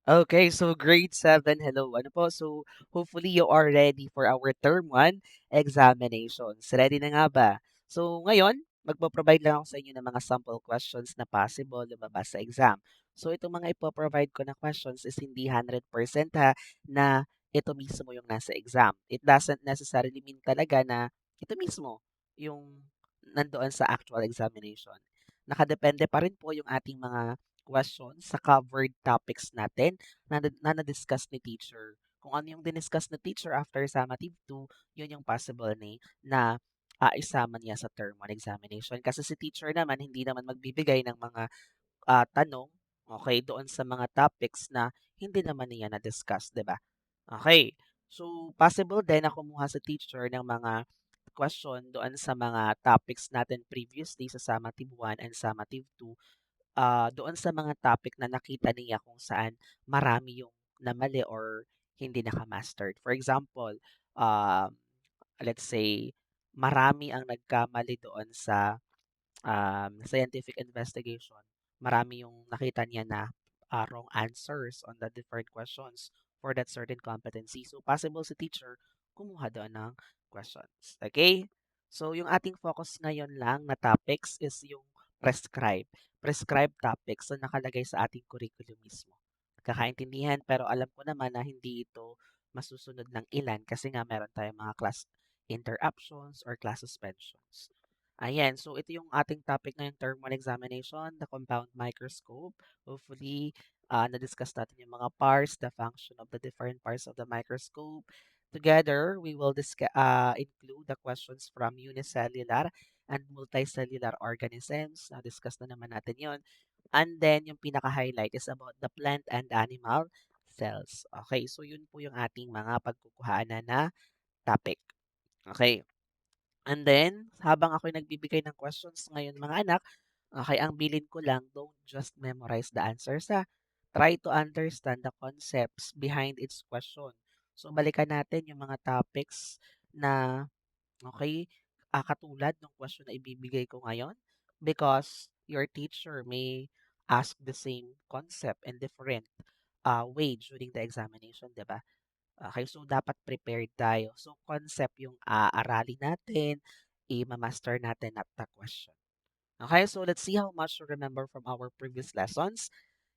Okay, so grade 7, hello. Ano po? So, hopefully you are ready for our term 1 examinations. Ready na nga ba? So, ngayon, magpo-provide lang ako sa inyo ng mga sample questions na possible lumabas sa exam. So, itong mga ipo-provide ko na questions is hindi 100% ha, na ito mismo yung nasa exam. It doesn't necessarily mean talaga na ito mismo yung nandoon sa actual examination. Nakadepende pa rin po yung ating mga questions sa covered topics natin na na-discuss ni teacher. Kung ano yung diniscuss ni teacher after summative 2, yun yung possible na isama niya sa term 1 examination. Kasi si teacher naman, hindi naman magbibigay ng mga tanong, okay, doon sa mga topics na hindi naman niya na-discuss, di ba? Okay. So, possible din na kumuha sa teacher ng mga question doon sa mga topics natin previously sa summative 1 and summative 2, doon sa mga topic na nakita niya kung saan marami yung namali or hindi naka-mastered. For example, um, let's say, marami ang nagkamali doon sa scientific investigation. Marami yung nakita niya na wrong answers on the different questions for that certain competency. So, possible si teacher kumuha doon ng questions. Okay? So, yung ating focus ngayon lang na topics is yung prescribe. Prescribed topics na nakalagay sa ating curriculum mismo. Kakaintindihan, pero alam ko naman na hindi ito masusunod ng ilan kasi nga meron tayong mga class interruptions or class suspensions. Ayan, so ito yung ating topic ngayong term 1 examination, the compound microscope. Hopefully, na-discuss natin yung mga parts, the function of the different parts of the microscope. Together, we will include the questions from unicellular and multicellular organisms. Na-discuss na naman natin yon. And then, yung pinaka-highlight is about the plant and animal cells. Okay, so yun po yung ating mga pagkukuhaanan na topic. Okay. And then, habang ako'y nagbibigay ng questions ngayon mga anak, okay, ang bilin ko lang, don't just memorize the answers ha. Try to understand the concepts behind its question. So, balikan natin yung mga topics na, okay, katulad ng question na ibibigay ko ngayon because your teacher may ask the same concept in different way during the examination, di ba? Okay, so dapat prepared tayo. So concept yung aaralin natin, i-master natin at the question. Okay, so let's see how much to remember from our previous lessons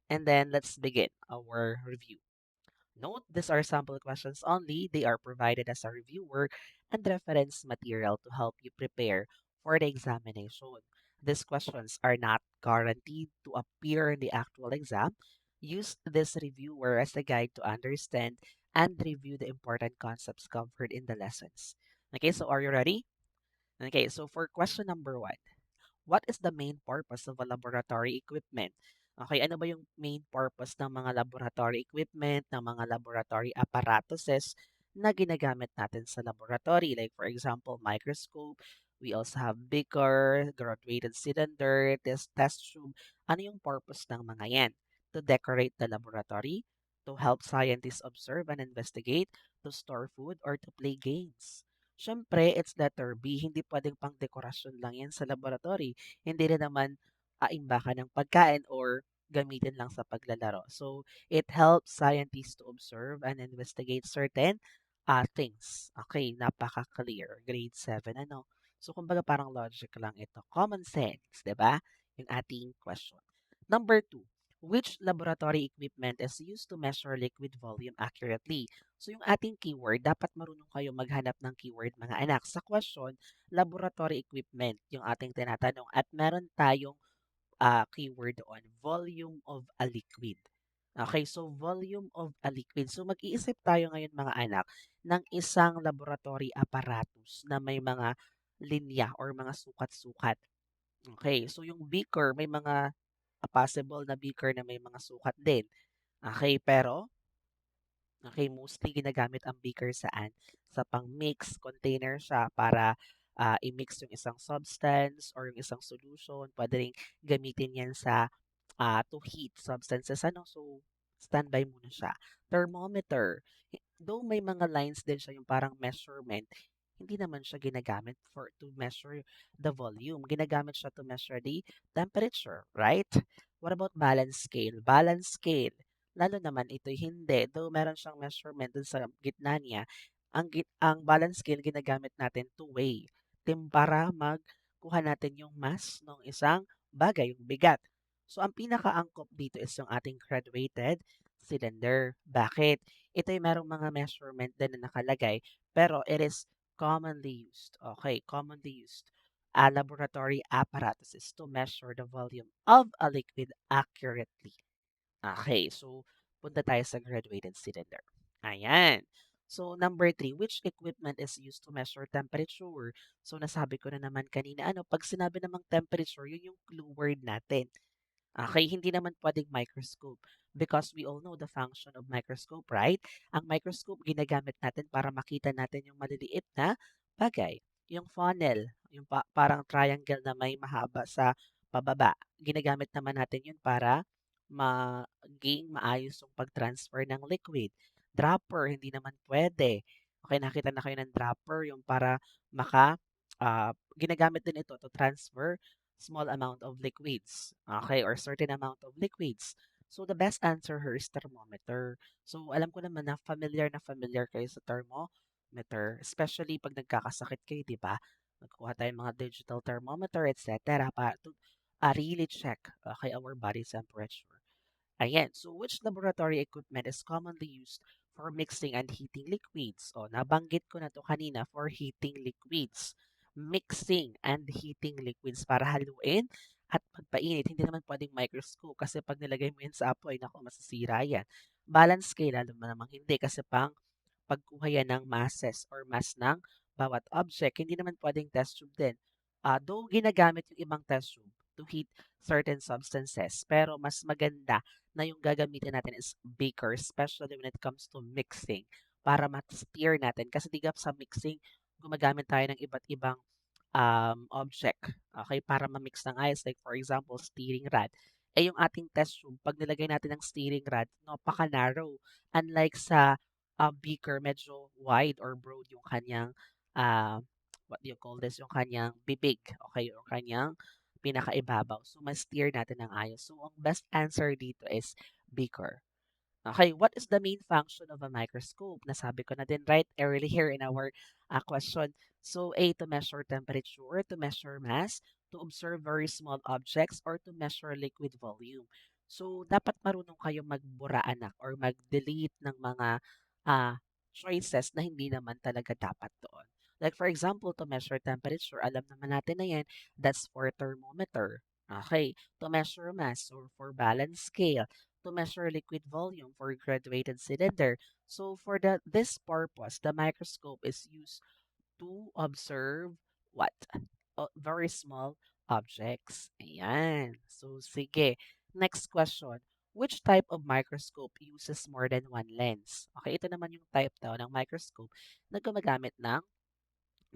and then let's begin our review. Note, these are sample questions only. They are provided as a reviewer and reference material to help you prepare for the examination. These questions are not guaranteed to appear in the actual exam. Use this reviewer as a guide to understand and review the important concepts covered in the lessons. Okay, so are you ready? Okay, so for question number 1. What is the main purpose of a laboratory equipment? Okay, ano ba yung main purpose ng mga laboratory equipment, ng mga laboratory apparatuses na ginagamit natin sa laboratory? Like for example, microscope, we also have beaker, graduated cylinder, test tube. Ano yung purpose ng mga yan? To decorate the laboratory, to help scientists observe and investigate, to store food, or to play games. Siyempre, it's letter B. Hindi pwedeng pang dekorasyon lang yan sa laboratory. Hindi rin naman imbakan ng pagkain or gamitin lang sa paglalaro. So, it helps scientists to observe and investigate certain things. Okay, napaka-clear. Grade 7, ano? So, kumbaga parang logic lang ito. Common sense, di ba? Yung ating question. Number 2. Which laboratory equipment is used to measure liquid volume accurately? So yung ating keyword, dapat marunong kayo maghanap ng keyword mga anak. Sa question, laboratory equipment yung ating tinatanong at meron tayong keyword doon, volume of a liquid. Okay, so volume of a liquid. So mag-iisip tayo ngayon mga anak ng isang laboratory apparatus na may mga linya or mga sukat-sukat. Okay, so yung beaker, may mga possible na beaker na may mga sukat din. Okay, pero okay, mostly ginagamit ang beaker saan? Sa pang-mix container siya para i-mix yung isang substance or yung isang solution. Pwede rin gamitin yan sa to heat substances. Ano? So, standby muna siya. Thermometer. Though may mga lines din siya yung parang measurement, hindi naman siya ginagamit for to measure the volume. Ginagamit siya to measure the temperature, right? What about balance scale? Balance scale. lalo naman ito'y hindi. Though meron siyang measurement dun sa gitna niya, ang balance scale ginagamit natin to weigh, para magkuha natin yung mass ng isang bagay, yung bigat. So, ang pinakaangkop dito is yung ating graduated cylinder. Bakit? Ito'y merong mga measurement din na nakalagay, pero it is commonly used. Okay, commonly used laboratory apparatuses to measure the volume of a liquid accurately. Okay, so punta tayo sa graduated cylinder. Ayan. So, number three, which equipment is used to measure temperature? So, nasabi ko na naman kanina, pag sinabi namang temperature, yun yung clue word natin. Okay, hindi naman pwedeng microscope because we all know the function of microscope, right? Ang microscope ginagamit natin para makita natin yung maliliit na bagay. Yung funnel, yung parang triangle na may mahaba sa pababa. Ginagamit naman natin yun para maging maayos yung pag-transfer ng liquid. Dropper, hindi naman pwede. Okay, nakita na kayo ng dropper, yung para ginagamit din ito to transfer small amount of liquids, okay, or certain amount of liquids. So, the best answer here is thermometer. So, alam ko naman na familiar kayo sa thermometer, especially pag nagkakasakit kayo, di ba? Nagkuha tayo ng mga digital thermometer, etc. para to really check, okay, our body temperature. Ayan. So, which laboratory equipment is commonly used for mixing and heating liquids? O, nabanggit ko na to kanina for heating liquids. Mixing and heating liquids para haluin at pagpainit. Hindi naman pwedeng microscope kasi pag nilagay mo yan sa apoy, naku, masisira yan. Balance scale, alam mo namang hindi kasi pagkuha yan ng masses or mass ng bawat object. Hindi naman pwedeng test tube din. Though ginagamit yung ibang test tube to heat certain substances, pero mas maganda na yung gagamitin natin is beaker, especially when it comes to mixing, para ma-steer natin. Kasi diga sa mixing, gumagamit tayo ng iba't ibang object, okay, para ma-mix ng ice. Like for example, steering rod. Eh yung ating test tube, pag nilagay natin ng steering rod, napaka-narrow. Unlike sa beaker, medyo wide or broad yung kanyang, uh, what do you call this, yung kanyang bibig, okay, yung kanyang pinakaibabaw. So, ma-steer natin ng ayos. So, ang best answer dito is beaker. Okay, what is the main function of a microscope? Nasabi ko na din right earlier in our question. So, A, to measure temperature, to measure mass, to observe very small objects, or to measure liquid volume. So, dapat marunong kayo magbura anak or mag-delete ng mga choices na hindi naman talaga dapat doon. Like for example, to measure temperature, alam naman natin na yan, that's for thermometer. Okay, to measure mass or for balance scale, to measure liquid volume for graduated cylinder. So for this purpose, the microscope is used to observe what? Very small objects. Ayan. So sige. Next question. Which type of microscope uses more than one lens? Okay, ito naman yung type daw ng microscope na gumagamit ng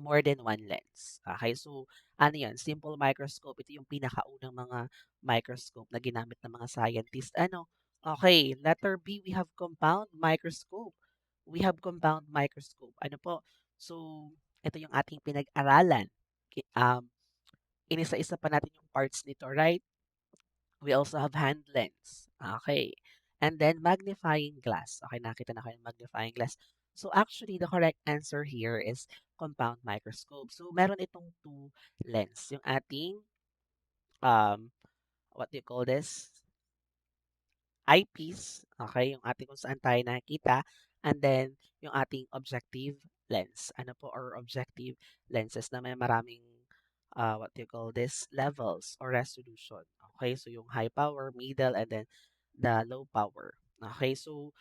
more than one lens. Okay, so ano yan? Simple microscope. Ito yung pinakaunang mga microscope na ginamit ng mga scientist. Ano? Okay, letter B, we have compound microscope. We have compound microscope. Ano po? So, ito yung ating pinag-aralan. Inisa-isa pa natin yung parts nito, right? We also have hand lens. Okay. And then magnifying glass. Okay, nakita na kayo ng magnifying glass. So actually, the correct answer here is compound microscope. So meron itong two lens. Yung ating, um, what do you call this? Eyepiece. Okay, yung ating kung saan tayo nakikita. And then, yung ating objective lens. Ano po, or objective lenses na may maraming, what do you call this? Levels or resolution. Okay, so yung high power, middle, and then the low power. Okay, so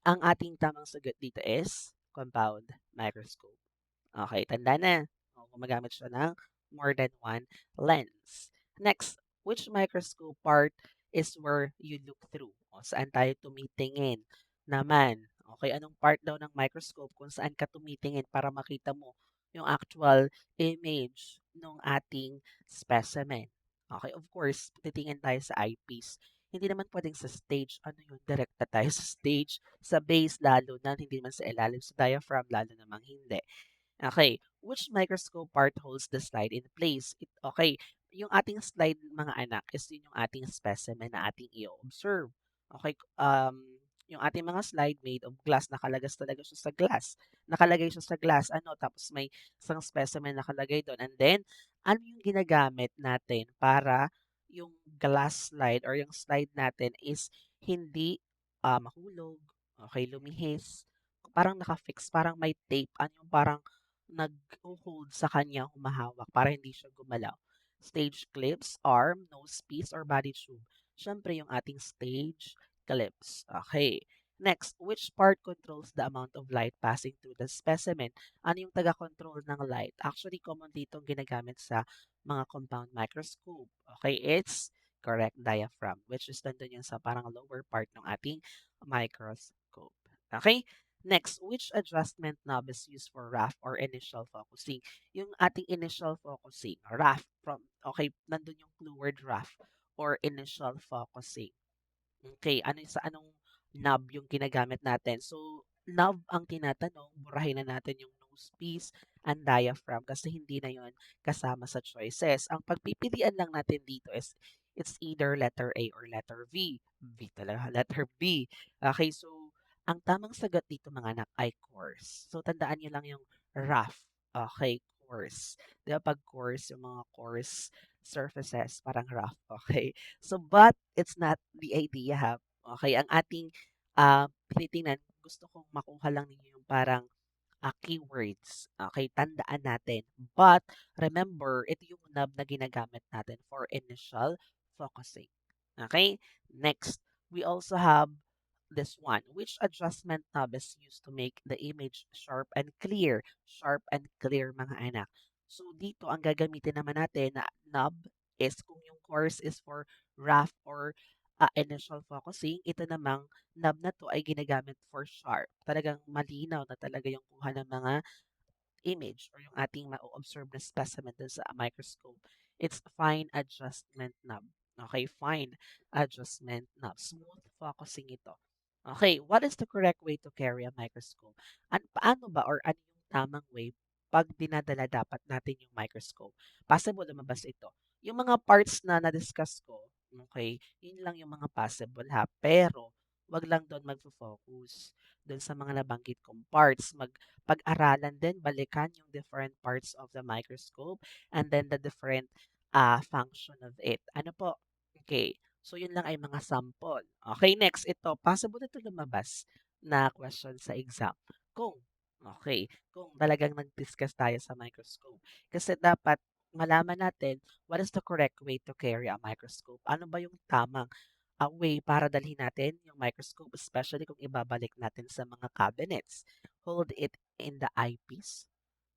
ang ating tamang sagot dito is compound microscope. Okay, tanda na. Gumagamit siya ng more than one lens. Next, which microscope part is where you look through? O, saan tayo tumitingin naman? Okay, anong part daw ng microscope kung saan ka tumitingin para makita mo yung actual image ng ating specimen? Okay, of course, titingin tayo sa eyepiece. Hindi naman pwedeng sa stage. Ano yun? Direkta tayo sa stage, sa base lalo na, hindi naman sa ilalim, sa diaphragm lalo namang hindi. Okay, which microscope part holds the slide in place? Okay, yung ating slide mga anak is yun yung ating specimen na ating i-observe. Okay, yung ating mga slide made of glass, nakalagas talaga siya sa glass. Nakalagay siya sa glass, ano, tapos may isang specimen nakalagay doon. And then, ano yung ginagamit natin para yung glass slide or yung slide natin is hindi mahulog, okay, lumihis, parang naka-fix, parang may tape, ano yung parang nag-hold sa kanya humahawak para hindi siya gumalaw. Stage clips, arm, nose piece, or body tube. Siyempre, yung ating stage clips. Okay. Next, which part controls the amount of light passing through the specimen? Ano yung taga-control ng light? Actually, common dito ang ginagamit sa mga compound microscope. Okay, it's correct diaphragm, which is nandun yun sa parang lower part ng ating microscope. Okay? Next, which adjustment knob is used for rough or initial focusing? Yung ating initial focusing, rough, okay, nandun yung clue word rough or initial focusing. Okay, ano sa anong knob yung ginagamit natin? So, knob ang tinatanong, burahin na natin yung nose piece and diaphragm kasi hindi na yon kasama sa choices. Ang pagpipilian lang natin dito is it's either letter A or letter V. V talaga, letter B. Okay, so ang tamang sagot dito mga anak ay coarse. So, tandaan nyo lang yung rough. Okay, coarse. Di ba pag coarse, yung mga coarse surfaces, parang rough. Okay. So, but it's not the idea ha. Okay, ang ating tinitingnan, gusto kong makuha lang ninyo yung parang keywords. Okay, tandaan natin. But remember, ito yung knob na ginagamit natin for initial focusing. Okay, next, we also have this one. Which adjustment knob is used to make the image sharp and clear? Sharp and clear mga anak. So dito, ang gagamitin naman natin na knob is kung yung course is for rough or initial focusing, ito namang knob na 'to ay ginagamit for sharp. Talagang malinaw na talaga yung kuha ng mga image or yung ating ma-observe na specimen dun sa microscope. It's fine adjustment knob. Okay, fine adjustment knob. Smooth focusing ito. Okay, what is the correct way to carry a microscope? Paano ba or ano yung tamang way pag dinadala dapat natin yung microscope? Possible lumabas ito. Yung mga parts na na-discuss ko, okay, yun lang yung mga possible ha. Pero, wag lang doon magfo-focus. Doon sa mga nabanggit kong parts, pag-aralan din, balikan yung different parts of the microscope and then the different function of it. Ano po? Okay. So, yun lang ay mga sample. Okay, next. Ito, possible ito lumabas na question sa exam. Kung, okay, kung talagang nag-discuss tayo sa microscope. Kasi dapat malaman natin what is the correct way to carry a microscope. Ano ba yung tamang way para dalhin natin yung microscope, especially kung ibabalik natin sa mga cabinets. Hold it in the eyepiece.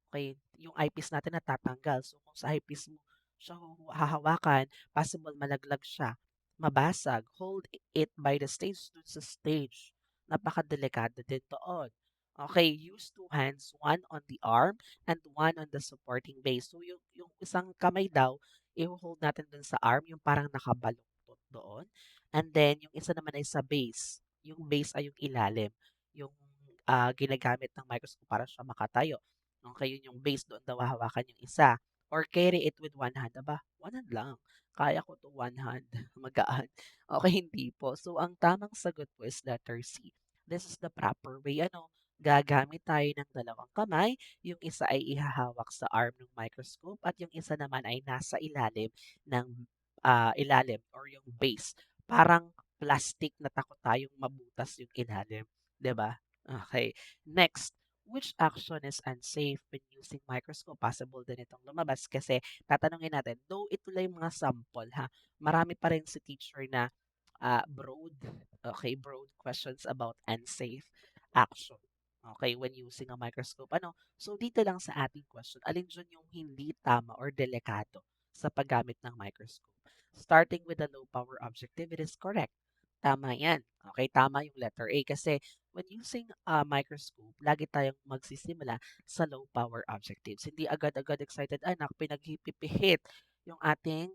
Okay, yung eyepiece natin natatanggal. So, kung sa eyepiece mo siya hahawakan, possible malaglag siya, mabasag. Hold it by the stage, dun sa stage. Napakadelikado din doon. Okay, use two hands, one on the arm and one on the supporting base. So, yung isang kamay daw, i-hold natin dun sa arm, yung parang nakabaluktot doon. And then, yung isa naman ay sa base. Yung base ay yung ilalim. Yung ginagamit ng microscope para siya makatayo. Okay, yun yung base, doon daw hahawakan yung isa. Or carry it with one hand. Aba, one hand lang. Kaya ko to one hand. Magaan. Okay, hindi po. So, ang tamang sagot po is letter C. This is the proper way. Ano, gagamit tayo ng dalawang kamay. Yung isa ay ihahawak sa arm ng microscope at yung isa naman ay nasa ilalim ng ilalim or yung base. Parang plastic na takot tayong mabutas yung ilalim. 'Di ba? Okay. Next, which action is unsafe when using microscope? Possible din itong lumabas kasi tatanungin natin, though ito lang yung mga sample ha, marami pa rin si teacher na broad, okay, broad questions about unsafe action. Okay, when using a microscope. Ano? So, dito lang sa ating question, alin dyan yung hindi tama or delikado sa paggamit ng microscope? Starting with the low power objective, it is correct. Tama yan. Okay, tama yung letter A kasi when using a microscope, lagi tayong magsisimula sa low power objectives. Hindi agad-agad excited, anak, pinaghihipihit yung ating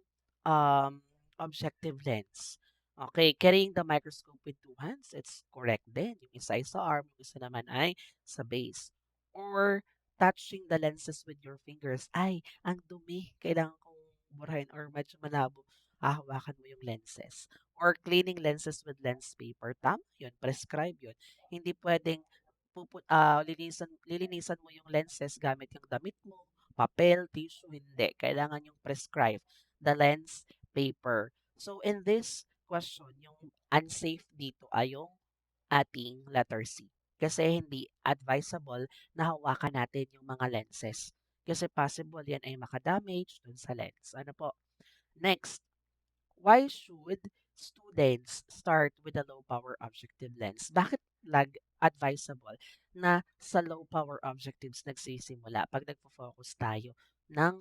objective lens. Okay, carrying the microscope with two hands, it's correct din. Yung isa ay sa arm, yung isa naman ay sa base. Or touching the lenses with your fingers. Ay, ang dumi. Kailangan kong burahin or medyo malabo. Hahawakan mo yung lenses. or cleaning lenses with lens paper. Tama yun, prescribe yun. Hindi pwedeng lilinisan mo yung lenses gamit yung damit mo, papel, tissue, hindi. Kailangan yung prescribe the lens paper. So in this question, yung unsafe dito ay yung ating letter C. Kasi hindi advisable na hawakan natin yung mga lenses. Kasi possible yan ay makadamage dun sa lens. Ano po? Next, why should students start with a low power objective lens? Bakit advisable na sa low power objectives nagsisimula pag nagpo-focus tayo ng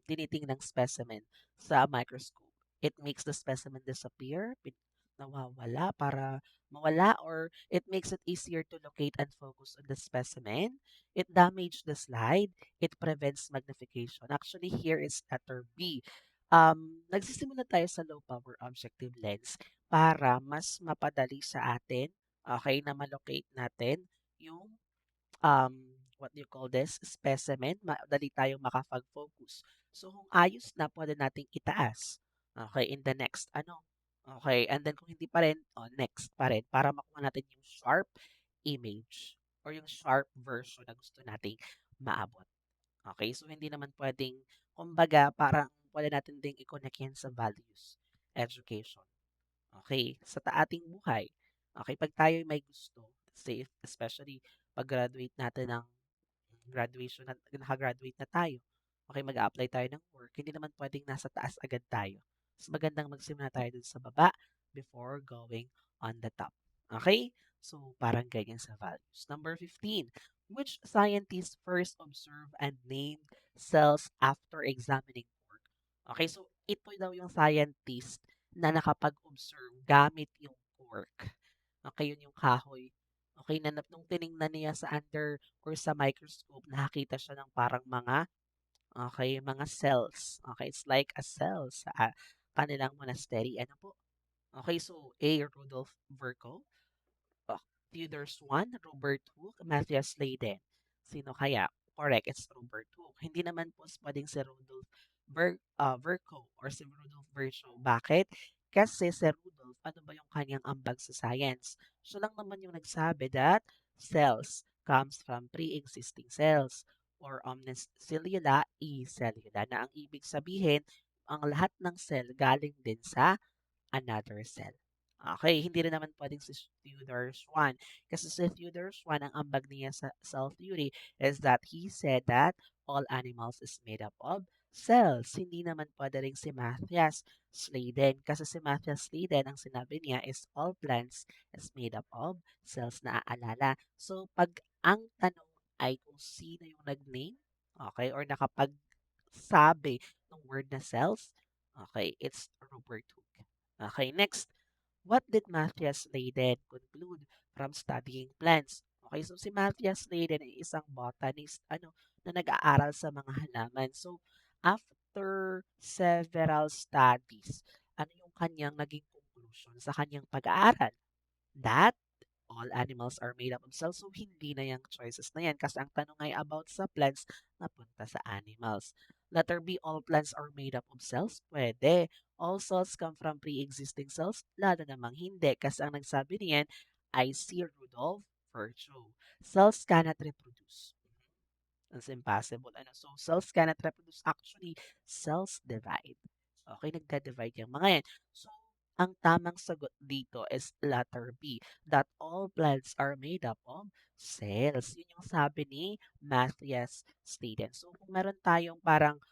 tinitingnang specimen sa microscope? It makes the specimen disappear, nawawala para mawala, or it makes it easier to locate and focus on the specimen. It damages the slide. It prevents magnification. Actually, here is letter B. Nagsisimula tayo sa low power objective lens para mas mapadali sa atin, okay, na malocate natin yung um, what do you call this, specimen, madali tayong makapag-focus. So, kung ayos na, pwede nating itaas. Okay, in the next, ano? Okay, and then kung hindi pa rin, oh, next pa rin, para makuha natin yung sharp image or yung sharp version na gusto nating maabot. Okay, so hindi naman pwedeng, kumbaga, parang pwede natin ding i-connect yan sa values, education. Okay, ating buhay. Okay, pag tayo may gusto, say, especially pag-graduate natin ng graduation na naka-graduate na tayo. Okay, mag-a-apply tayo ng work. Hindi naman pwedeng nasa taas agad tayo. Mas magandang magsimula tayo dun sa baba before going on the top. Okay? So, parang ganyan sa values. Number 15. Which scientist first observed and named cells after examining work? Okay, so ito daw yung scientist na nakapag-observe gamit yung cork. Okay, yun yung kahoy. Okay, nung tiningnan niya sa under or sa microscope, nakakita siya ng parang mga, okay, mga cells. Okay, it's like a cell sa kanilang monastery. Ano po? Okay, so A. Rudolf Virchow. Oh, Theodore Swan, Robert Hooke, Matthias Leiden. Sino kaya? Correct, it's Robert Hooke. Hindi naman po pwedeng si Rudolf Virchow or si Rudolf Virchow. Bakit? Kasi si Rudolf, ano ba yung kanyang ambag sa science? Siya lang naman yung nagsabi that cells comes from pre-existing cells or omnis cellula e cellula na ang ibig sabihin, ang lahat ng cell galing din sa another cell. Okay, hindi rin naman pwedeng si Theodore Swan. Kasi si Theodore Swan, ang ambag niya sa cell theory is that he said that all animals is made up of cells. Hindi naman pwede rin si Matthias Sladen. Kasi si Matthias Sladen, ang sinabi niya is all plants is made up of cells na aalala. So, pag ang tanong ay kung sino yung nag-name, okay, or nakapagsabi ng word na cells, okay, it's Robert Hooke. Okay, next. What did Matthias Leiden conclude from studying plants? Okay, so si Matthias Leiden ay isang botanist na nag-aaral sa mga halaman. So, after several studies, ano yung kanyang naging conclusion sa kanyang pag-aaral? That all animals are made up of cells. So, hindi na yung choices na yan kasi ang tanong ay about sa plants na punta sa animals. Letter B, all plants are made up of cells. Pwede. All cells come from pre-existing cells. Lalo namang hindi kasi ang nagsabi niyan ay si Rudolf Virchow. Cells cannot reproduce. It's impossible. So, cells cannot reproduce. Actually, cells divide. Okay, nagda-divide yung mga yan. So, ang tamang sagot dito is letter B, that all plants are made up of cells. Yun yung sabi ni Matthias Staden. So, kung meron tayong parang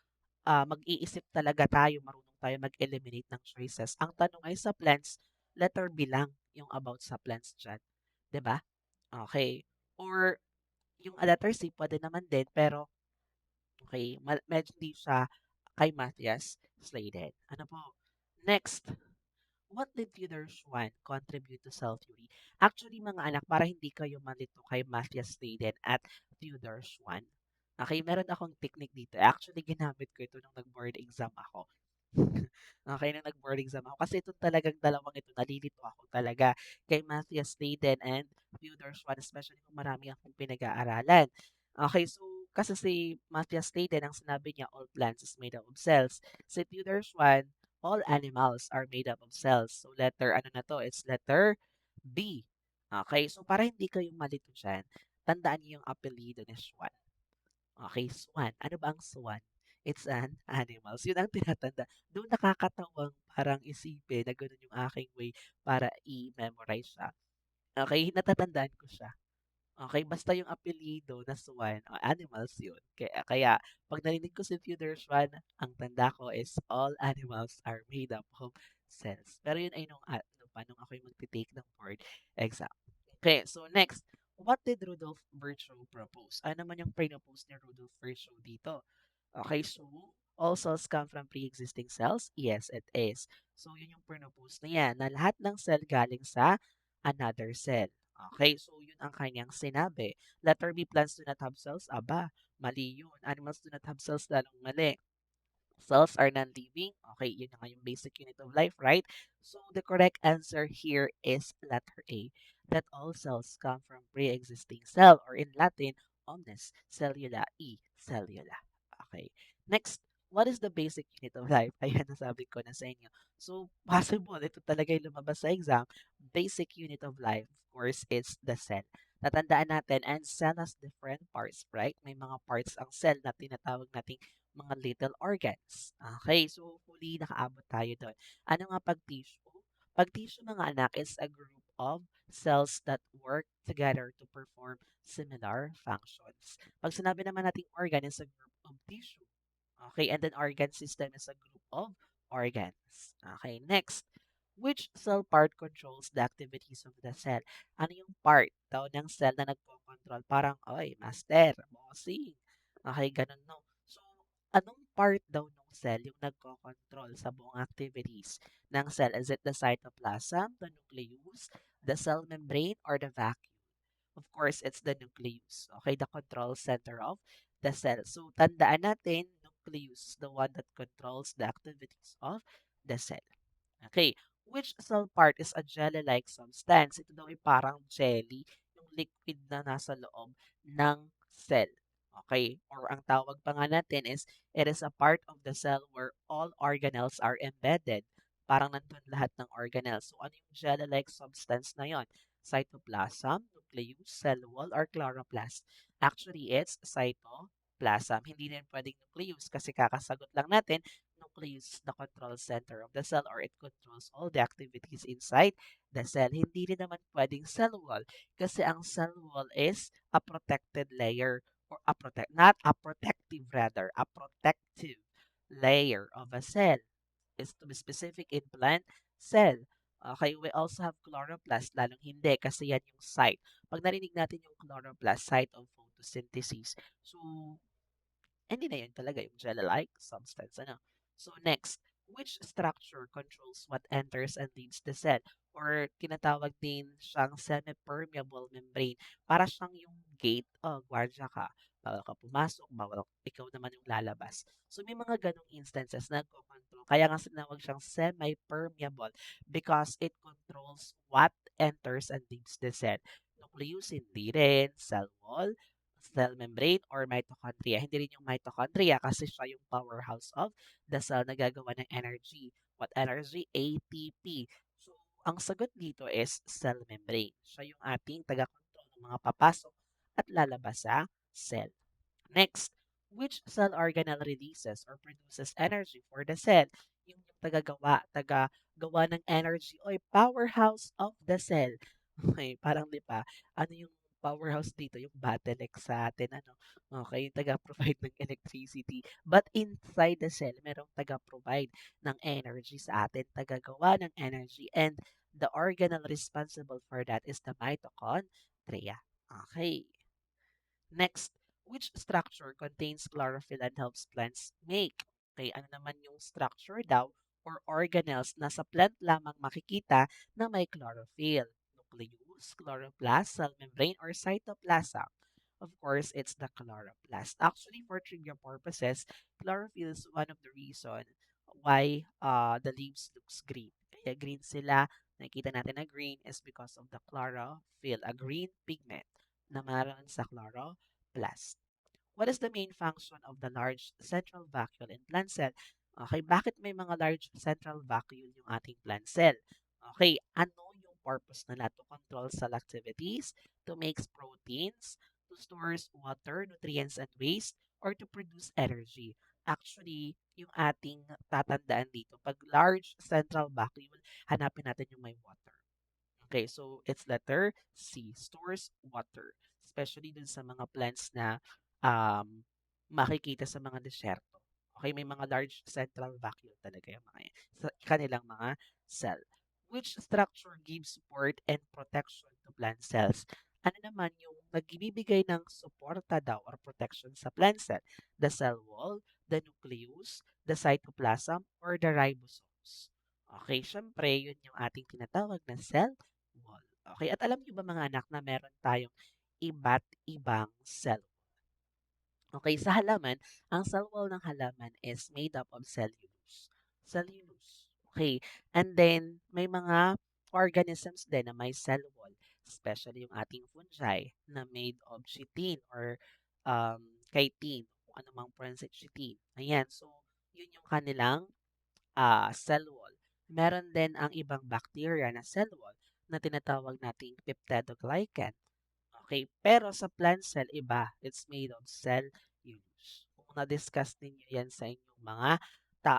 mag-iisip talaga tayo, marunong tayo mag-eliminate ng choices. Ang tanong ay sa plants, letter B lang yung about sa plants dyan. 'Di ba? Okay. Or yung letter C, pwede naman din, pero okay, medyo hindi siya kay Matthias Sladen. Ano po? Next, what did Theodore Schwann contribute to cell theory? Actually, mga anak, para hindi kayo malito kay Matthias Sladen at Theodore Schwann, okay, meron akong technique dito. Actually, ginamit ko ito nung nag-board exam ako. Okay, nung nag-board exam ako. Kasi ito talagang dalawang ito, nalilito ako talaga kay Matthias Sladen and Theodore Schwann, especially kung marami akong pinag-aaralan. Okay, so kasi si Matthias Sladen, ang sinabi niya, all plants is made up of cells. Si Theodore Schwann, all animals are made up of cells. So letter ano na to? It's letter B. Okay, so para hindi kayong malito dyan, tandaan niyo yung apelyido ni Swan. Okay, swan. Ano ba ang swan? It's an animal. So, yun ang tinatanda. Doon nakakatawang parang isipin na gano'n yung aking way para i-memorize siya. Okay, natatandaan ko siya. Okay, basta yung apelyido na Swan, animals yun. Kaya 'pag narinig ko si Theodore Swan, ang tanda ko is all animals are made up of cells. Pero yun ay ano pa, nung ako'y magte-take ng board exam. Okay, so next, what did Rudolph Virchow propose? Ano naman yung pinopose ni Rudolph Virchow dito? Okay, so all cells come from pre-existing cells? Yes, it is. So yun yung pinopose niya, na lahat ng cell galing sa another cell. Okay, so yun ang kanyang sinabi. Letter B, plants do not have cells. Aba, mali yun. Animals do not have cells, lalong mali. Cells are non-living. Okay, yun na nga yung basic unit of life, right? So the correct answer here is letter A, that all cells come from pre-existing cell, or in Latin, omnis cellula e cellula. Okay. Next, what is the basic unit of life? Ayan, nasabi ko na sa inyo. So, possible, ito talaga yung lumabas sa exam. Basic unit of life, of course, is the cell. Natandaan natin, and cell has different parts, right? May mga parts ang cell na tinatawag nating mga little organs. Okay, so hopefully nakaabot tayo doon. Ano nga pag-tissue? Pag-tissue mga anak is a group of cells that work together to perform similar functions. Pag sinabi naman nating organ is a group of tissue. Okay, and then organ system is a group of organs. Okay, next. Which cell part controls the activities of the cell? Ano yung part daw ng cell na nagpo-control? Parang, oy, master, bossing. Okay, ganun no. So, anong part daw ng cell yung nagko-control sa buong activities ng cell? Is it the cytoplasm, the nucleus, the cell membrane, or the vacuole? Of course, it's the nucleus. Okay, the control center of the cell. So, tandaan natin, nucleus, the one that controls the activities of the cell. Okay, which cell part is a jelly-like substance? Ito daw ay parang jelly, yung liquid na nasa loob ng cell. Okay, or ang tawag pa nga natin is, it is a part of the cell where all organelles are embedded. Parang nandun lahat ng organelles. So, ano yung jelly-like substance na yon? Cytoplasm, nucleus, cell wall, or chloroplast? Actually, it's cytoplasm. Hindi din pwedeng nucleus kasi kakasagot lang natin, nucleus is the control center of the cell, or it controls all the activities inside the cell. Hindi rin naman pwedeng cell wall kasi ang cell wall is a protected layer, or not a protective, rather, a protective layer of a cell, is to be specific in plant cell. Okay, we also have chloroplast, lalong hindi kasi yan yung site. Pag narinig natin yung chloroplast, site of photosynthesis. So, hindi na yun talaga yung gel-like substance. Ano? So next, which structure controls what enters and leaves the cell? Or tinatawag din siyang semi-permeable membrane. Para siyang yung gate, gwardiya ka. Bawal ka pumasok, bawal ikaw naman yung lalabas. So may mga ganong instances na nagko-control. Kaya nga sinawag siyang semi-permeable because it controls what enters and leaves the cell. Nucleus, hindi rin. Cell wall, cell membrane, or mitochondria. Hindi rin yung mitochondria kasi siya yung powerhouse of the cell na gagawa ng energy. What energy? ATP. So, ang sagot dito is cell membrane. Siya yung ating taga-control ng mga papasok at lalabas sa cell. Next, which cell organelle releases or produces energy for the cell? Yung tagagawa ng energy o powerhouse of the cell. Okay, parang di ba, ano yung powerhouse dito, yung bottleneck sa atin, ano? Okay, yung taga-provide ng electricity. But inside the cell, merong taga-provide ng energy sa atin, tagagawa ng energy, and the organelle responsible for that is the mitochondria. Okay. Next, which structure contains chlorophyll and helps plants make? Okay, ano naman yung structure daw or organelles na sa plant lamang makikita na may chlorophyll? Nucleus, chloroplast, cell membrane, or cytoplasm? Of course, it's the chloroplast. Actually, for trivia purposes, chlorophyll is one of the reason why the leaves looks green. Kaya green sila, nakikita natin na green is because of the chlorophyll, a green pigment na meron sa chloroplast. What is the main function of the large central vacuole in plant cell? Okay, bakit may mga large central vacuole yung ating plant cell? Okay, ano yung purpose nila? To control cell activities, to make proteins, to store water, nutrients, and waste, or to produce energy. Actually, yung ating tatandaan dito, pag large central vacuole, hanapin natin yung may water. Okay, so it's letter C, stores water. Especially dun sa mga plants na um, makikita sa mga desyerto. Okay, may mga large central vacuole talaga yung mga yan. Sa kanilang mga cell. Which structure gives support and protection to plant cells? Ano naman yung nagbibigay ng suporta daw or protection sa plant cell? The cell wall, the nucleus, the cytoplasm, or the ribosomes? Okay, syempre, yun yung ating tinatawag na cell wall. Okay, at alam niyo ba mga anak na meron tayong iba't ibang cell. Okay, sa halaman, ang cell wall ng halaman is made up of cellulose. Cellulose. Okay, and then may mga organisms din na may cell wall, especially yung ating fungi na made of chitin or chitin, kung ano mang pronunciation chitin. Ayan, so yun yung kanilang cell wall. Meron din ang ibang bacteria na cell wall na tinatawag nating peptidoglycan. Okay, pero sa plant cell, iba. It's made of cellulose. Kung na-discuss ninyo yan sa inyong mga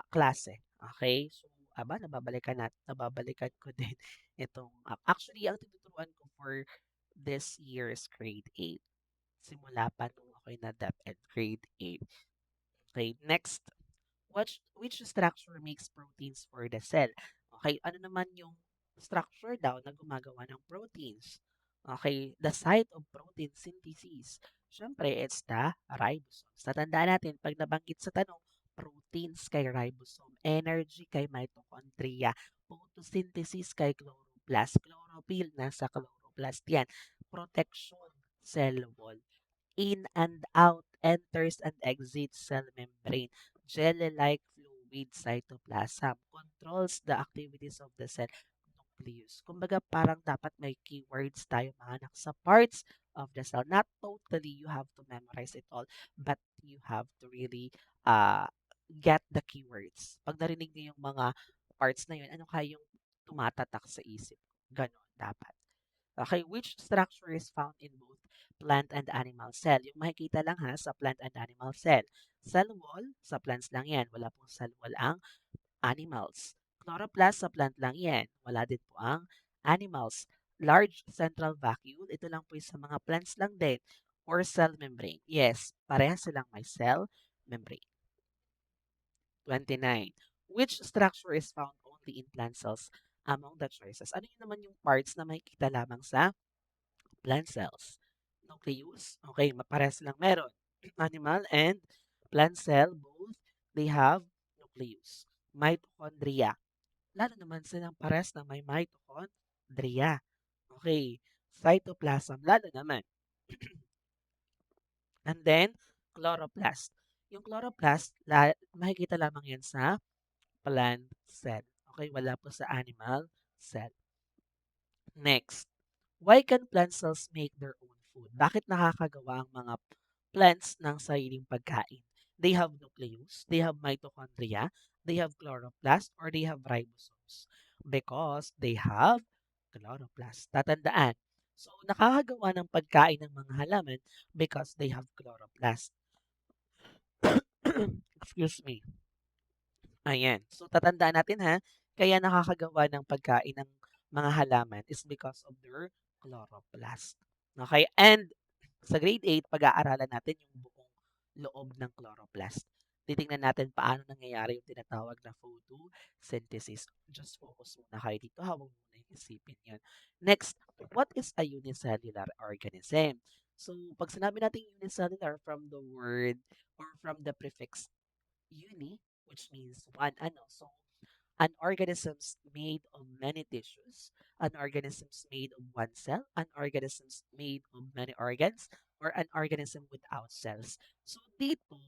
klase. Okay, so nababalikan ko din itong, actually, ang tinuturuan ko for this year's grade 8. Simula pa nung ako'y na-DepEd grade 8. Okay, next. Which structure makes proteins for the cell? Okay, ano naman yung structure daw na gumagawa ng proteins? Okay, the site of protein synthesis. Siyempre, it's the ribosomes. Tatandaan natin, pag nabanggit sa tanong, proteins kay ribosome, energy kay mitochondria, photosynthesis kay chloroplast, chlorophyll nasa chloroplast yan, protection, cell wall, in and out, enters and exits cell membrane, jelly-like fluid cytoplasm, controls the activities of the cell nucleus. Kumbaga parang dapat may keywords tayo mga anak sa parts of the cell. Not totally you have to memorize it all, but you have to really uh, get the keywords. Pag narinig niyo yung mga parts na yun, ano kaya yung tumatatak sa isip? Ganon dapat. Okay, which structure is found in both plant and animal cell? Yung makikita lang ha sa plant and animal cell. Cell wall, sa plants lang yan. Wala pong cell wall ang animals. Chloroplast, sa plant lang yan. Wala din po ang animals. Large central vacuole, ito lang po yung sa mga plants lang din. Or cell membrane. Yes, parehas silang may cell membrane. 29. Which structure is found only in plant cells among the choices? Ano yun naman yung parts na makikita lamang sa plant cells? Nucleus. Okay, parehas lang meron. Animal and plant cell, both, they have nucleus. Mitochondria. Lalo naman silang parehas na may mitochondria. Okay. Cytoplasm, lalo naman. And then, chloroplast. Yung chloroplast, makikita lamang yan sa plant cell. Okay, wala po sa animal cell. Next. Why can plant cells make their own food? Bakit nakakagawa ang mga plants ng sariling pagkain? They have nucleus, they have mitochondria, they have chloroplast, or they have ribosomes. Because they have chloroplast. Tatandaan. So, nakakagawa ng pagkain ng mga halaman because they have chloroplast. Excuse me. Ayan. So, tatandaan natin ha, kaya nakakagawa ng pagkain ng mga halaman is because of their chloroplast. Okay? And sa grade 8, pag-aaralan natin yung buong loob ng chloroplast. Titingnan natin paano nangyayari yung tinatawag na photosynthesis. Just focus muna kayo dito. Hawag muna yung isipin yun. Next, what is a unicellular organism? So, pag sinabi natin unicellular from the word or from the prefix uni, which means one ano. So, an organism's made of many tissues, an organism's made of one cell, an organism's made of many organs, or an organism without cells. So, dito,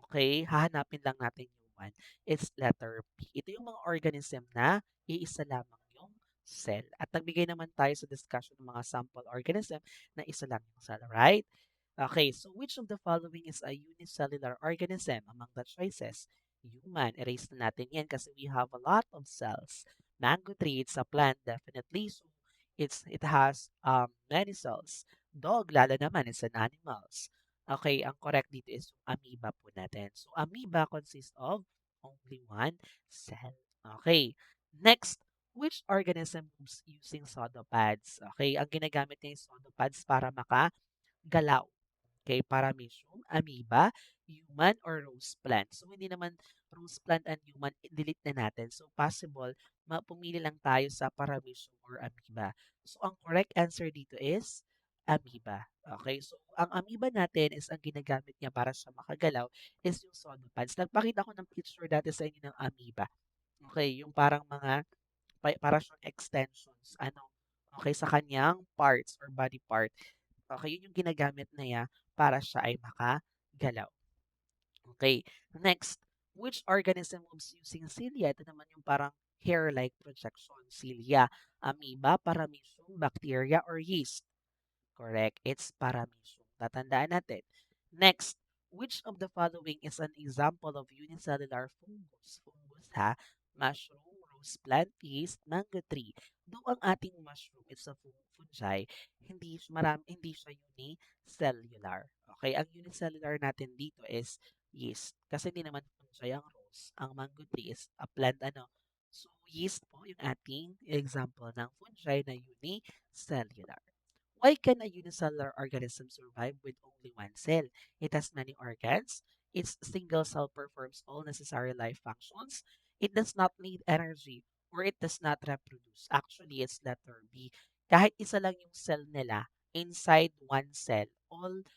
okay, hahanapin lang natin yung one. It's letter P. Ito yung mga organism na iisa lamang yung cell. At nagbigay naman tayo sa discussion ng mga sample organism na isa lang yung cell, right? Okay, so which of the following is a unicellular organism among the choices? Human. Erase na natin yan kasi we have a lot of cells. Mango tree, it's a plant definitely. So it has many cells. Dog, lalo naman, is an animals. Okay, ang correct dito is yung amoeba po natin. So amoeba consists of only one cell. Okay. Next, which organism moves using pseudopods? Okay, ang ginagamit niya yung pseudopods para makagalaw. Okay, paramecium, amoeba, human, or rose plant. So, hindi naman rose plant and human, delete na natin. So, possible, pumili lang tayo sa paramecium or amoeba. So, ang correct answer dito is amoeba. Okay, so ang amoeba natin is ang ginagamit niya para sa makagalaw is yung pseudopods. Nagpakita ko ng picture dati sa inyo ng amoeba. Okay, yung parang mga para siyang extensions, okay, sa kanyang parts or body part. Okay, yun yung ginagamit na niya para siya ay makagalaw. Okay, next, which organism moves using cilia? Ito naman yung parang hair-like projection. Cilia, amoeba, paramecium, bacteria, or yeast. Correct. It's paramecium. Tatandaan natin. Next, which of the following is an example of unicellular fungus? Fungus ha? Mushroom, rose plant, yeast, mango tree. Though ang ating mushroom is a fungi, hindi siya unicellular. Okay, ang unicellular natin dito is yeast. Kasi hindi naman fungi ang rose. Ang mango tree is a plant So, yeast po yung ating example ng fungi na unicellular. Why can a unicellular organism survive with only one cell? It has many organs. Its single cell performs all necessary life functions. It does not need energy or it does not reproduce. Actually, it's letter B. Kahit isa lang yung cell nila, inside one cell, all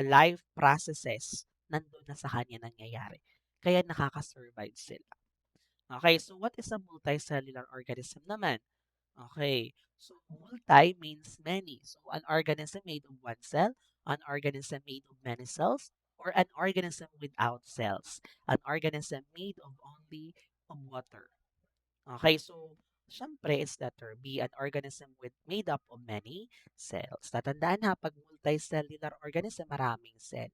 life processes nandun na sa kanya nangyayari. Kaya nakaka-survive sila. Okay, so what is a multicellular organism naman? Okay. So multi means many. So an organism made of one cell, an organism made of many cells, or an organism without cells. An organism made of only of water. Okay, so syempre it's letter B, an organism made up of many cells. Tatandaan ha, pag multicellular organism, maraming cell.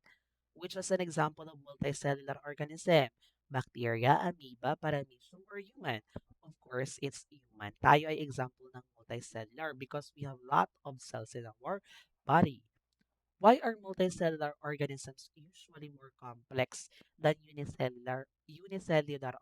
Which was an example of multicellular organism? Bacteria, amoeba, paramecium, or human? Of course, it's human. Tayo ay example ng multicellular because we have lot of cells in our body. Why are multicellular organisms usually more complex than unicellular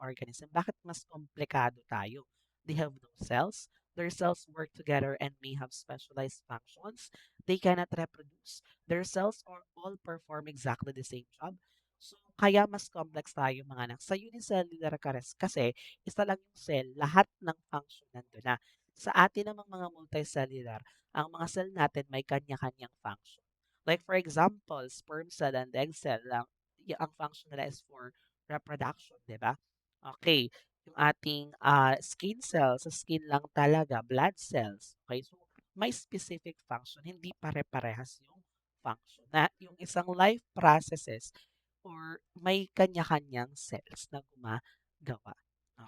organism? Bakit mas komplikado tayo? They have no cells. Their cells work together and may have specialized functions. They cannot reproduce. Their cells are all perform exactly the same job. So, kaya mas complex tayo mga anak. Sa unicellular kasi, isa lang yung cell, lahat ng function nandun na. Sa atin namang mga multicellular, ang mga cell natin may kanya-kanyang function. Like for example, sperm cell and egg cell lang, ang function nila is for reproduction, di ba? Okay, yung ating skin cells, sa skin lang talaga, blood cells. Okay, so may specific function, hindi pare-parehas yung function. Na yung isang life processes or may kanya-kanyang cells na gumagawa.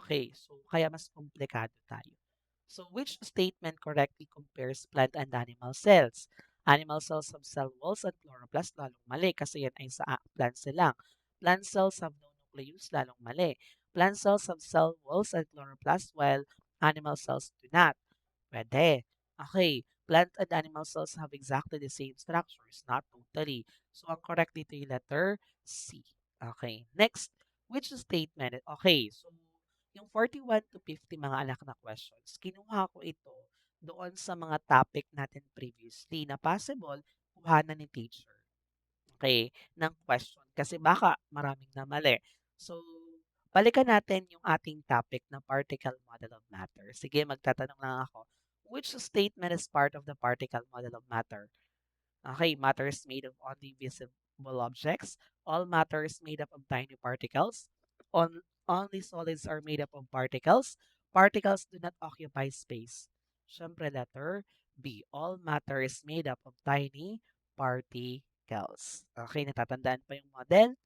Okay, so kaya mas komplikado tayo. So which statement correctly compares plant and animal cells? Animal cells have cell walls and chloroplast, lalong mali kasi yan ay sa plant cell lang. Plant cells have no nucleus, lalong mali. Plant cells have cell walls and chloroplast while animal cells do not. Pwede. Okay. Plant and animal cells have exactly the same structures, not totally. So, ang correct dito yung letter C. Okay. Next, which statement? Okay. So, yung 41 to 50 mga anak na questions, kinuha ko ito doon sa mga topic natin previously na possible kuhanan ni teacher. Okay, ng question. Kasi baka maraming na mali. So, balikan natin yung ating topic na particle model of matter. Sige, magtatanong lang ako. Which statement is part of the particle model of matter? Okay, matter is made of only visible objects. All matter is made up of tiny particles. Only solids are made up of particles. Particles do not occupy space. Siyempre, letter B. All matter is made up of tiny particles. Okay, natatandaan pa yung model?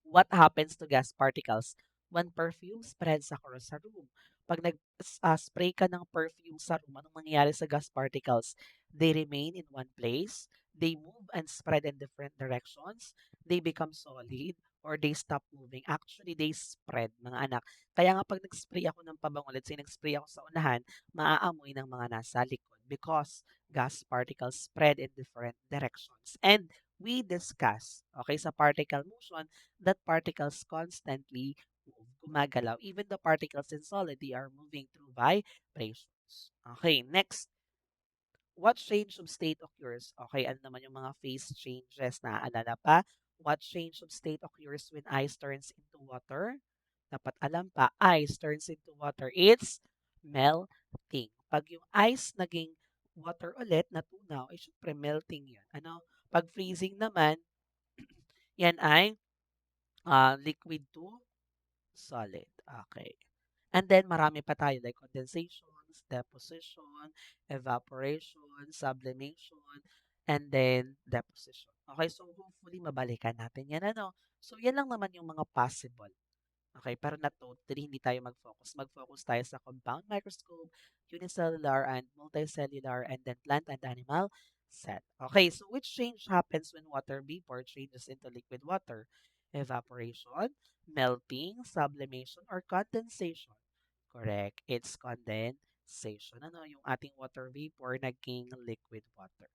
What happens to gas particles when perfume spreads across a room? Pag nag-spray ka ng perfume sa room, anong mangyayari sa gas particles? They remain in one place, they move and spread in different directions, they become solid, or they stop moving. Actually, they spread, mga anak. Kaya nga pag nag-spray ako ng pabango, let's say nag-spray ako sa unahan, maaamoy ng mga nasa likod because gas particles spread in different directions. And we discuss, okay, sa particle motion, that particles constantly move, gumagalaw. Even the particles in solid, they are moving through vibrations. Okay, next. What change of state occurs? Okay, ano naman yung mga phase changes? Naaalala pa? What change of state occurs when ice turns into water? Dapat alam pa, ice turns into water. It's melting. Pag yung ice naging water ulit, natunaw, eh syempre melting yun. Ano? Pag freezing naman, yan ay liquid to solid. Okay. And then marami pa tayo like condensations, deposition, evaporation, sublimation, and then deposition. Okay, so hopefully mabalikan natin yan ano. So yan lang naman yung mga possible. Okay, pero not totally hindi tayo mag-focus. Mag-focus tayo sa compound microscope, unicellular and multicellular, and then plant and animal set. Okay, so which change happens when water vapor changes into liquid water? Evaporation, melting, sublimation, or condensation? Correct. It's condensation. Ano, yung ating water vapor naging liquid water.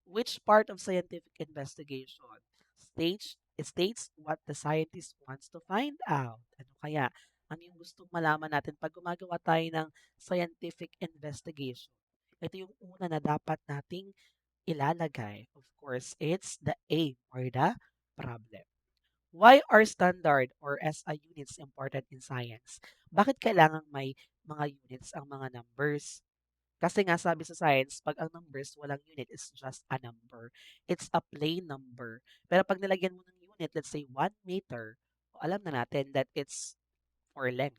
Which part of scientific investigation states what the scientist wants to find out? Ano kaya? Ano yung gustong malaman natin pag gumagawa tayo ng scientific investigation? Ito yung una na dapat nating ilalagay. Of course, it's the aim or the problem. Why are standard or SI units important in science? Bakit kailangan may mga units ang mga numbers? Kasi nga sabi sa science, pag ang numbers walang unit is just a number. It's a plain number. Pero pag nilagyan mo ng unit, let's say 1 meter, alam na natin that it's for length.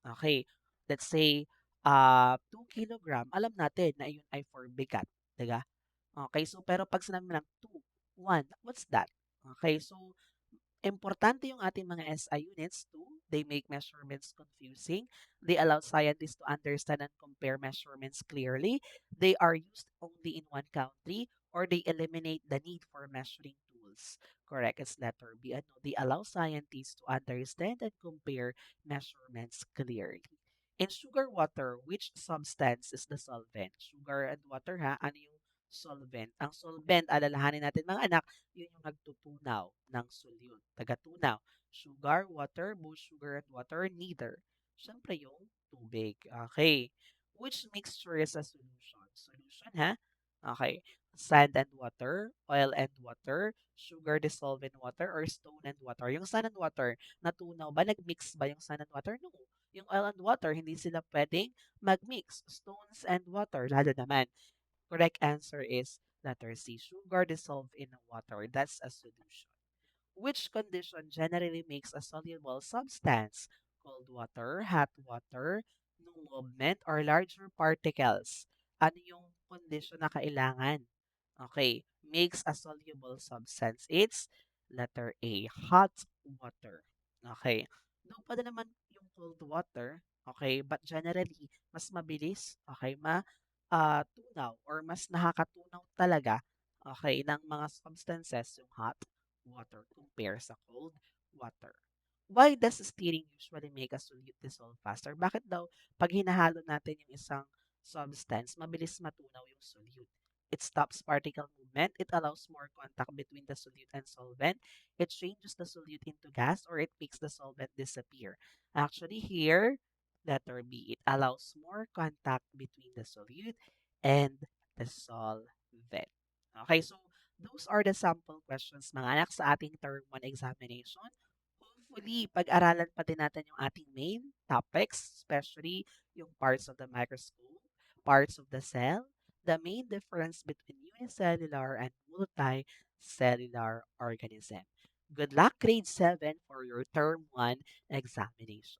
Okay. Let's say 2 kilogram, alam natin na yun ay for bigat. Diba? Okay, so pero pag sinabi mo lang 2, 1, what's that? Okay, so importante yung ating mga SI units too. They make measurements confusing. They allow scientists to understand and compare measurements clearly. They are used only in one country or they eliminate the need for measuring tools. Correct, it's letter B. Ano, they allow scientists to understand and compare measurements clearly. In sugar water, which substance is the solvent? Sugar and water ha, ano yung solvent? Ang solvent, alalahanin natin mga anak, yun yung nagtutunaw ng solute. Tagatunaw. Sugar, water, both sugar and water, neither. Siyempre yung tubig. Okay. Which mixture is a solution? Solution, ha? Okay. Sand and water, oil and water, sugar dissolved in water, or stone and water. Yung sand and water, natunaw ba? Nag-mix ba yung sand and water? No. Yung oil and water, hindi sila pwedeng mag-mix. Stones and water, lalo naman. Correct answer is letter C, sugar dissolved in water. That's a solution. Which condition generally makes a soluble substance? Cold water, hot water, no movement, or larger particles? Ano yung condition na kailangan? Okay, makes a soluble substance. It's letter A, hot water. Okay, no pa din naman yung cold water. Okay, but generally, mas mabilis, okay, tunaw or mas nakakatunaw talaga, okay, ng mga substances yung hot water compare sa cold water. Why does steering usually make a solute dissolve faster? Bakit daw pag hinahalo natin yung isang substance, mabilis matunaw yung solute? It stops particle movement. It allows more contact between the solute and solvent. It changes the solute into gas or it makes the solvent disappear. Actually, here, letter B, it allows more contact between the solute and the solvent. Okay, so those are the sample questions mga anak sa ating term 1 examination. Hopefully, pag-aralan pa din natin yung ating main topics, especially yung parts of the microscope, parts of the cell, the main difference between unicellular and multicellular organism. Good luck, grade 7, for your term 1 examination.